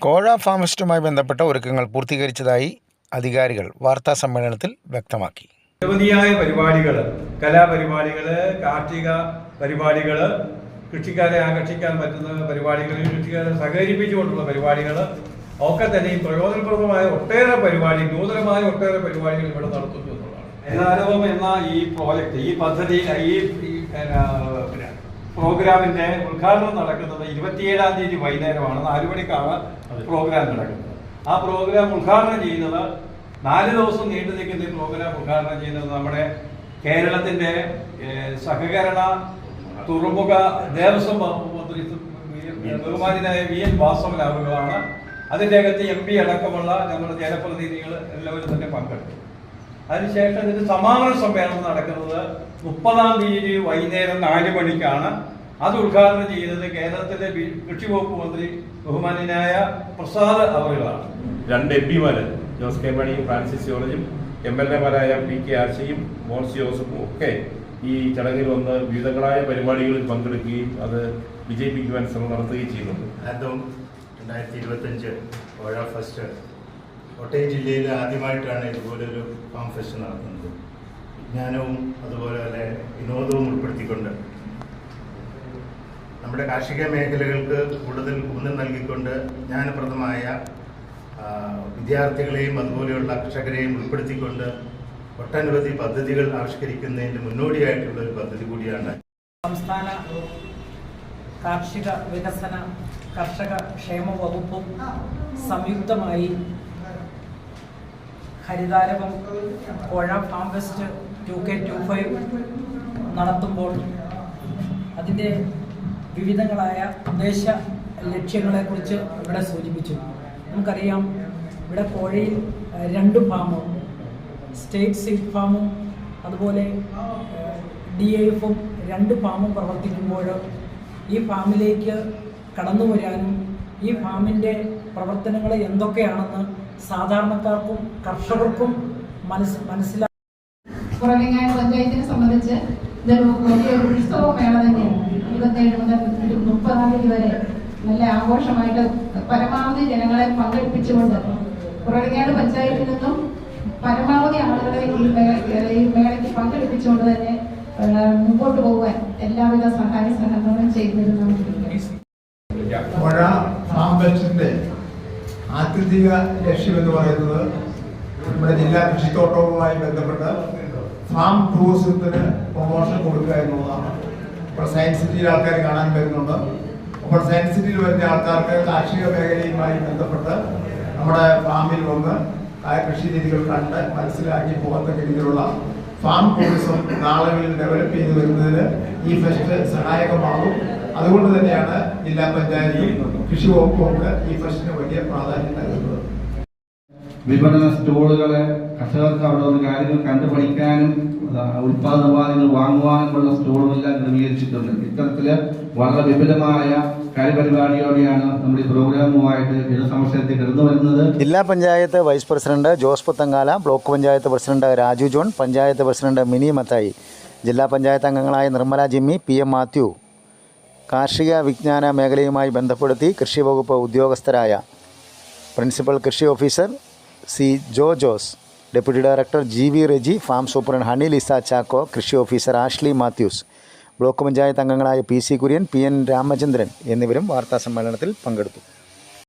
കോഴ ഫാം ഫെസ്റ്റുമായി ബന്ധപ്പെട്ട ഒരുക്കങ്ങൾ പൂർത്തീകരിച്ചതായി അധികാരികൾ വാർത്താസമ്മേളനത്തിൽ വ്യക്തമാക്കി. നിരവധിയായ പരിപാടികൾ, കലാപരിപാടികൾ, കാർഷിക പരിപാടികൾ, കൃഷിക്കാരെ ആകർഷിക്കാൻ പറ്റുന്ന പരിപാടികൾ, കൃഷിക്കാരെ സഹകരിപ്പിച്ചുകൊണ്ടുള്ള പരിപാടികൾ ഒക്കെ തന്നെ പ്രയോജനപ്രദമായ ഒട്ടേറെ പരിപാടി, നൂതനമായ ഒട്ടേറെ പരിപാടികൾ ഇവിടെ നടത്തുന്നു എന്നുള്ളതാണ്. ഹരിതാരവം എന്ന ഈ പ്രോജക്റ്റ്, ഈ പദ്ധതി, ഈ പ്രോഗ്രാമിന്റെ ഉദ്ഘാടനം നടക്കുന്നത് 27-ാം തീയതി വൈകുന്നേരമാണ്. 4 മണിക്കാണ് പ്രോഗ്രാം നടക്കുന്നത്. ആ പ്രോഗ്രാം ഉദ്ഘാടനം ചെയ്യുന്നത് 4 ദിവസം നീണ്ടു നിൽക്കുന്ന ഈ പ്രോഗ്രാം ഉദ്ഘാടനം ചെയ്യുന്നത് നമ്മുടെ കേരളത്തിന്റെ സഹകരണ തുറമുഖ ദേവസ്വം മന്ത്രി ബഹുമാനായ VN വാസവൻ അവരുകളാണ്. അതിൻ്റെ അകത്ത് MP അടക്കമുള്ള നമ്മുടെ ജനപ്രതിനിധികൾ എല്ലാവരും തന്നെ പങ്കെടുത്തു. അതിനുശേഷം ഇതിന്റെ സമാപന സമ്മേളനം നടക്കുന്നത് 30-ാം തീയതി വൈകുന്നേരം 4 മണിക്കാണ്. അത് ഉദ്ഘാടനം ചെയ്യുന്നത് കേരളത്തിലെ കൃഷി വകുപ്പ് മന്ത്രി ബഹുമാനായ പ്രസാദ് അവരുകളാണ്. 2 MP-മാര് ജോസ് കെ മണിയും ഫ്രാൻസിസ് ജോർജും, MLA-മാരായ PK ആശയും മോൻസ് ജോസഫും ഒക്കെ ഈ ചടങ്ങിൽ വന്ന് വിവിധങ്ങളായ പരിപാടികളിൽ പങ്കെടുക്കുകയും അത് വിജയിപ്പിക്കുവാൻ ശ്രമം നടത്തുകയും ചെയ്യുന്നുണ്ട്. 2025 കോഴ ഫെസ്റ്റ് കോട്ടയം ജില്ലയിൽ ആദ്യമായിട്ടാണ് ഇതുപോലൊരു ഫാം ഫെസ്റ്റ് നടത്തുന്നത്. വിജ്ഞാനവും അതുപോലെ തന്നെ വിനോദവും ഉൾപ്പെടുത്തിക്കൊണ്ട് നമ്മുടെ കാർഷിക മേഖലകൾക്ക് കൂടുതൽ ഊന്നൽ നൽകിക്കൊണ്ട് വിജ്ഞാനപ്രദമായ വിദ്യാർത്ഥികളെയും അതുപോലെയുള്ള കർഷകരെയും ഉൾപ്പെടുത്തിക്കൊണ്ട് ഒട്ടനവധി പദ്ധതികൾ ആവിഷ്കരിക്കുന്നതിൻ്റെ മുന്നോടിയായിട്ടുള്ള ഒരു പദ്ധതി കൂടിയാണ്. സംസ്ഥാന കാർഷിക വികസന കർഷക ക്ഷേമ വകുപ്പും സംയുക്തമായി ഹരിതാരവം കോഴ ഫാം ഫെസ്റ്റ് 2K25 നടത്തുമ്പോൾ അതിൻ്റെ വിവിധങ്ങളായ ഉദ്ദേശ ലക്ഷ്യങ്ങളെക്കുറിച്ച് ഇവിടെ സൂചിപ്പിച്ചു. നമുക്കറിയാം, ഇവിടെ കോഴയിൽ 2 ഫാമും, സ്റ്റേറ്റ് സീഡ് ഫാമും അതുപോലെ DIF-ഉം 2 ഫാമും പ്രവർത്തിക്കുമ്പോൾ ഈ ഫാമിലേക്ക് കടന്നു വരാനും ഈ ഫാമിൻ്റെ പ്രവർത്തനങ്ങൾ എന്തൊക്കെയാണെന്ന് സാധാരണക്കാർക്കും കർഷകർക്കും മനസ്സിലാക്കും. കുറവിങ്ങാട് പഞ്ചായത്തിനെ സംബന്ധിച്ച് ഇതൊരു വലിയ ഉത്സവമേള തന്നെയാണ്. 27 മുതൽ 30-ാം തീയതി വരെ നല്ല ആഘോഷമായിട്ട് പരമാവധി ജനങ്ങളെ പങ്കെടുപ്പിച്ചുകൊണ്ട് കുറവിങ്ങാട് പഞ്ചായത്തിൽ നിന്നും പരമാവധി ആളുകളെ ഈ മേളയ്ക്ക് പങ്കെടുപ്പിച്ചുകൊണ്ട് തന്നെ മുമ്പോട്ട് പോകാൻ എല്ലാവിധ സഹായ സഹകരണങ്ങളും ചെയ്തിരുന്നു. കോഴ ഫാം ഫെസ്റ്റിന്റെ ആത്യന്തിക ലക്ഷ്യം എന്ന് പറയുന്നത് നമ്മുടെ ജില്ലാ കൃഷിത്തോട്ടവുമായി ബന്ധപ്പെട്ട് ഫാം ടൂറിസത്തിന് പ്രൊമോഷൻ കൊടുക്കുക എന്നുള്ളതാണ്. ഇപ്പോൾ സയൻസ് സിറ്റിയിൽ ആൾക്കാർ കാണാൻ വരുന്നുണ്ട്. അപ്പോൾ സയൻസ് സിറ്റിയിൽ വരുന്ന ആൾക്കാർക്ക് കാർഷിക മേഖലയുമായി ബന്ധപ്പെട്ട് നമ്മുടെ ഫാമിൽ വന്ന് കൃഷി രീതികൾ കണ്ട് മനസ്സിലാക്കി പോകത്തക്ക രീതിയിലുള്ള ഫാം ടൂറിസം നാളുകളിൽ ഡെവലപ്പ് ചെയ്ത് വരുന്നതിന് ഈ ഫെസ്റ്റ് സഹായകമാകും. അതുകൊണ്ട് തന്നെയാണ് ജില്ലാ പഞ്ചായത്തും കൃഷി വകുപ്പുമൊക്കെ ഈ ഫെസ്റ്റിന് വലിയ പ്രാധാന്യം നൽകുന്നത്. വിപണന സ്റ്റോളുകളെ കർഷകർക്ക് അവിടെ വന്ന് കാര്യങ്ങൾ കണ്ടുപഠിക്കാനും ഉൽപാദന ഉപാധികൾ വാങ്ങുവാനുമുള്ള സ്റ്റോളുകളെല്ലാം ക്രമീകരിച്ചിട്ടുണ്ട്. ഇത്തരത്തില് വളരെ വിപുലമായ കാര്യപരിപാടിയോടെയാണ് നമ്മുടെ ഈ പ്രോഗ്രാമുമായിട്ട് ജനസമക്ഷത്തിൽ കടന്നു വരുന്നത്. ജില്ലാ panchayat vice president Jose Puthenkala, block panchayat president Raju John, panchayat president Mini Mathai, ജില്ലാ പഞ്ചായത്ത് അംഗങ്ങളായ നിർമ്മല ജിമ്മി, PM മാത്യു, കാർഷിക വിജ്ഞാന മേഖലയുമായി ബന്ധപ്പെടുത്തി കൃഷി വകുപ്പ് ഉദ്യോഗസ്ഥരായ പ്രിൻസിപ്പൽ കൃഷി officer C. Jose, deputy director GV Reji, farm superintendent Honey Liza Chacko, കൃഷി ഓഫീസർ ആഷ്ലി മാത്യൂസ്, ബ്ലോക്ക് പഞ്ചായത്ത് അംഗങ്ങളായ PC കുര്യൻ, PN രാമചന്ദ്രൻ എന്നിവരും വാർത്താസമ്മേളനത്തിൽ പങ്കെടുത്തു.